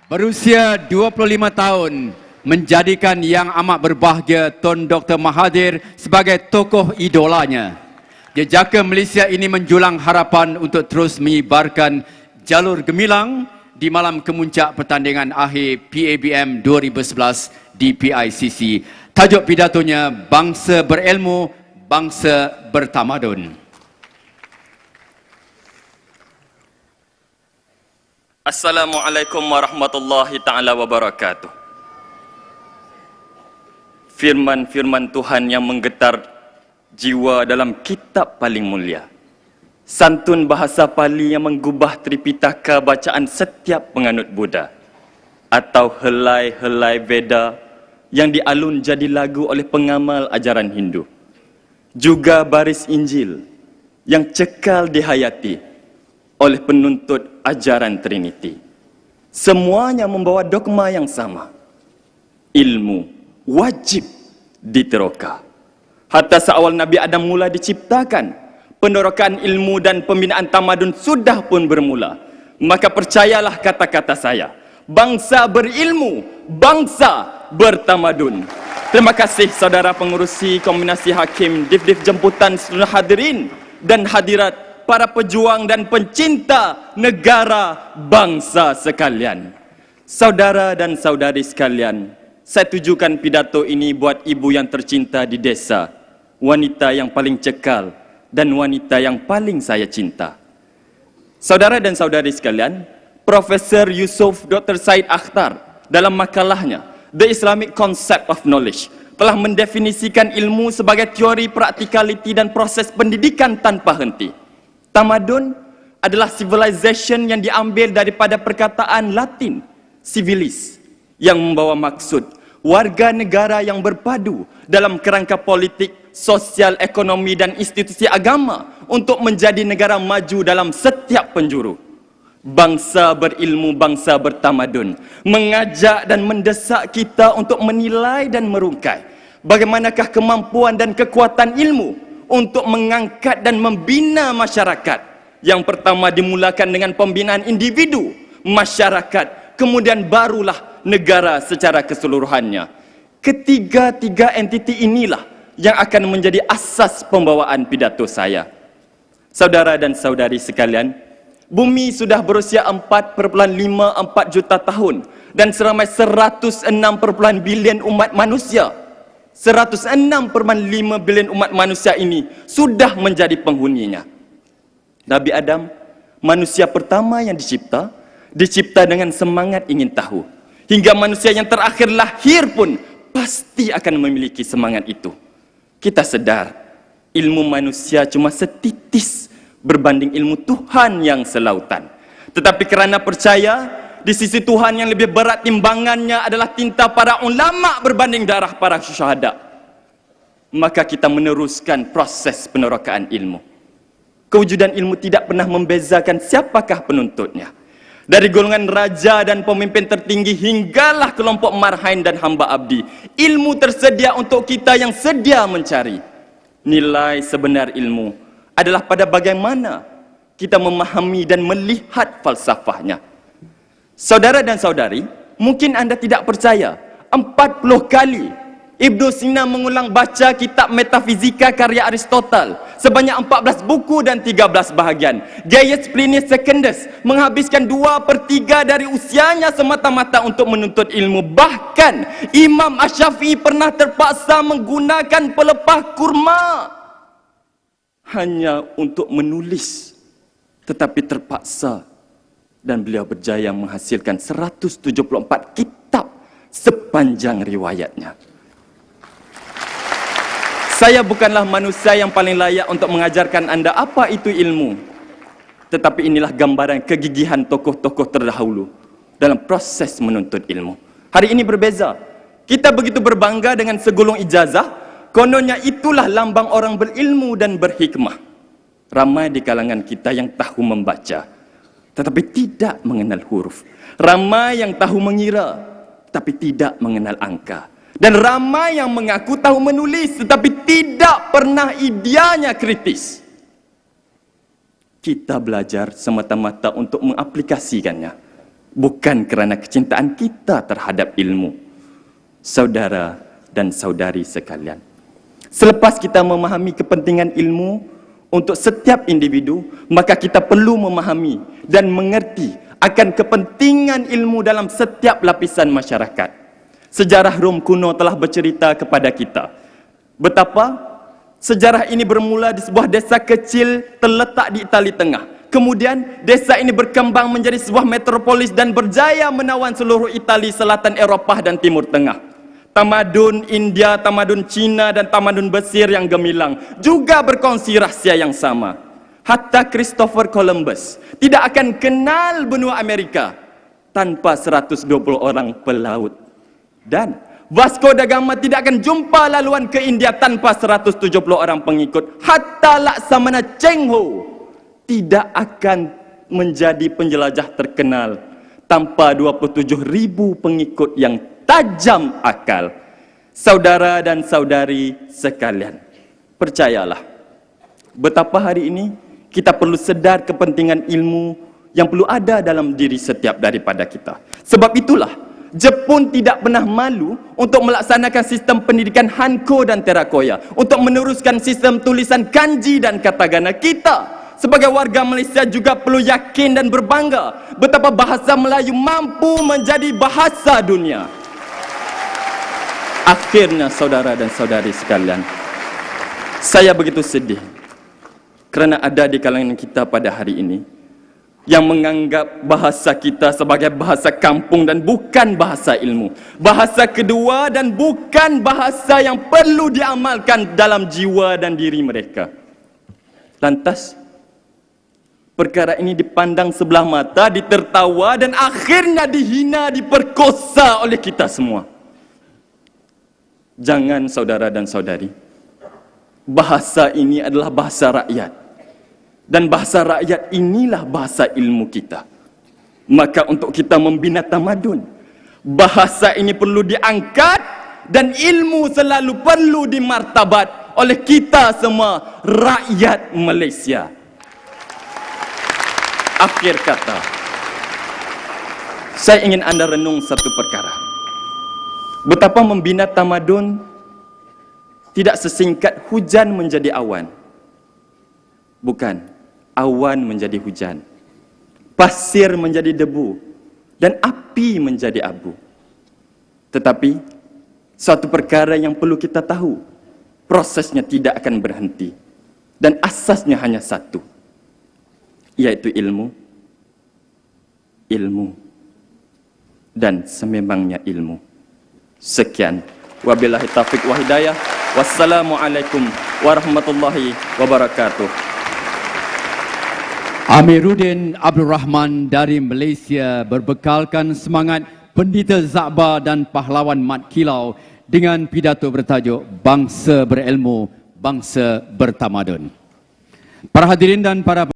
Berusia 25 tahun, menjadikan yang amat berbahagia Tun Dr. Mahathir sebagai tokoh idolanya. Jejaka Malaysia ini menjulang harapan untuk terus mengibarkan jalur gemilang di malam kemuncak pertandingan akhir PABM 2011 di PICC. Tajuk pidatonya, Bangsa Berilmu, Bangsa Bertamadun. Assalamualaikum warahmatullahi ta'ala wabarakatuh. Firman-firman Tuhan yang menggetar jiwa dalam kitab paling mulia. Santun bahasa Pali yang menggubah Tripitaka bacaan setiap penganut Buddha. Atau helai-helai Veda yang dialun jadi lagu oleh pengamal ajaran Hindu. Juga baris Injil yang cekal dihayati oleh penuntut ajaran Trinity. Semuanya membawa dogma yang sama. Ilmu wajib diteroka. Hatta seawal Nabi Adam mula diciptakan, penerokaan ilmu dan pembinaan tamadun sudah pun bermula. Maka percayalah kata-kata saya, bangsa berilmu, bangsa bertamadun. Terima kasih saudara pengurusi Kombinasi Hakim, Div-Div jemputan seluruh hadirin dan hadirat, para pejuang dan pencinta negara bangsa sekalian. Saudara dan saudari sekalian, saya tujukan pidato ini buat ibu yang tercinta di desa, wanita yang paling cekal dan wanita yang paling saya cinta. Saudara dan saudari sekalian, Profesor Yusuf Dr. Said Akhtar dalam makalahnya The Islamic Concept of Knowledge telah mendefinisikan ilmu sebagai teori, praktikaliti dan proses pendidikan tanpa henti. Tamadun adalah civilization yang diambil daripada perkataan Latin, civilis, yang membawa maksud warga negara yang berpadu dalam kerangka politik, sosial, ekonomi dan institusi agama untuk menjadi negara maju dalam setiap penjuru. Bangsa berilmu, bangsa bertamadun mengajak dan mendesak kita untuk menilai dan merungkai bagaimanakah kemampuan dan kekuatan ilmu untuk mengangkat dan membina masyarakat. Yang pertama dimulakan dengan pembinaan individu, masyarakat, kemudian barulah negara secara keseluruhannya. Ketiga-tiga entiti inilah yang akan menjadi asas pembawaan pidato saya. Saudara dan saudari sekalian, bumi sudah berusia 4,54 juta tahun dan seramai 106 bilion umat manusia. 106,5 bilion umat manusia ini sudah menjadi penghuninya. Nabi Adam, manusia pertama yang dicipta dengan semangat ingin tahu. Hingga manusia yang terakhir lahir pun pasti akan memiliki semangat itu. Kita sadar, ilmu manusia cuma setitis berbanding ilmu Tuhan yang selautan. Tetapi kerana percaya, di sisi Tuhan yang lebih berat timbangannya adalah tinta para ulama berbanding darah para syuhada. Maka kita meneruskan proses penerokaan ilmu. Kewujudan ilmu tidak pernah membezakan siapakah penuntutnya. Dari golongan raja dan pemimpin tertinggi hinggalah kelompok marhain dan hamba abdi. Ilmu tersedia untuk kita yang sedia mencari. Nilai sebenar ilmu adalah pada bagaimana kita memahami dan melihat falsafahnya. Saudara dan saudari, mungkin anda tidak percaya, 40 kali Ibnu Sina mengulang baca kitab Metafizika karya Aristotle sebanyak 14 buku dan 13 bahagian. Gaius Plinius Secundus menghabiskan 2/3 dari usianya semata-mata untuk menuntut ilmu. Bahkan Imam Asy-Syafi'i pernah terpaksa menggunakan pelepah kurma hanya untuk menulis, tetapi terpaksa, dan beliau berjaya menghasilkan 174 kitab sepanjang riwayatnya. Saya bukanlah manusia yang paling layak untuk mengajarkan anda apa itu ilmu. Tetapi inilah gambaran kegigihan tokoh-tokoh terdahulu dalam proses menuntut ilmu. Hari ini berbeza. Kita begitu berbangga dengan segulung ijazah, kononnya itulah lambang orang berilmu dan berhikmah. Ramai di kalangan kita yang tahu membaca, tetapi tidak mengenal huruf. Ramai yang tahu mengira, tapi tidak mengenal angka. Dan ramai yang mengaku tahu menulis, tetapi tidak pernah ideanya kritis. Kita belajar semata-mata untuk mengaplikasikannya. bukan kerana kecintaan kita terhadap ilmu. Saudara dan saudari sekalian, selepas kita memahami kepentingan ilmu untuk setiap individu, maka kita perlu memahami dan mengerti akan kepentingan ilmu dalam setiap lapisan masyarakat. Sejarah Rom kuno telah bercerita kepada kita betapa sejarah ini bermula di sebuah desa kecil terletak di Itali Tengah. Kemudian desa ini berkembang menjadi sebuah metropolis dan berjaya menawan seluruh Itali, selatan Eropah dan Timur Tengah. Tamadun India, tamadun Cina dan tamadun Mesir yang gemilang juga berkongsi rahsia yang sama. Hatta Christopher Columbus tidak akan kenal benua Amerika tanpa 120 orang pelaut. Dan Vasco da Gama tidak akan jumpa laluan ke India tanpa 170 orang pengikut. Hatta Laksamana Cheng Ho tidak akan menjadi penjelajah terkenal tanpa 27,000 pengikut yang tajam akal. Saudara dan saudari sekalian, percayalah betapa hari ini kita perlu sedar kepentingan ilmu yang perlu ada dalam diri setiap daripada kita. Sebab itulah Jepun tidak pernah malu untuk melaksanakan sistem pendidikan Hanko dan Terakoya, untuk meneruskan sistem tulisan kanji dan katakana. Kita sebagai warga Malaysia juga perlu yakin dan berbangga betapa bahasa Melayu mampu menjadi bahasa dunia. Akhirnya saudara dan saudari sekalian, saya begitu sedih kerana ada di kalangan kita pada hari ini yang menganggap bahasa kita sebagai bahasa kampung dan bukan bahasa ilmu, bahasa kedua dan bukan bahasa yang perlu diamalkan dalam jiwa dan diri mereka. Lantas perkara ini dipandang sebelah mata, ditertawa dan akhirnya dihina, diperkosa oleh kita semua. Jangan saudara dan saudari, bahasa ini adalah bahasa rakyat, dan bahasa rakyat inilah bahasa ilmu kita. Maka untuk kita membina tamadun, bahasa ini perlu diangkat dan ilmu selalu perlu dimartabat oleh kita semua rakyat Malaysia. Akhir kata, saya ingin anda renung satu perkara. Betapa membina tamadun tidak sesingkat hujan menjadi awan. Bukan, awan menjadi hujan, pasir menjadi debu, dan api menjadi abu. Tetapi, suatu perkara yang perlu kita tahu, prosesnya tidak akan berhenti. Dan asasnya hanya satu, yaitu ilmu, ilmu, dan sememangnya ilmu. Sekian, wabillahi taufiq wa hidayah. Wassalamualaikum warahmatullahi wabarakatuh. Amiruddin Abdul Rahman dari Malaysia berbekalkan semangat Pendeta Zakbar dan pahlawan Mat Kilau dengan pidato bertajuk Bangsa Berilmu, Bangsa Bertamadun. Para hadirin dan para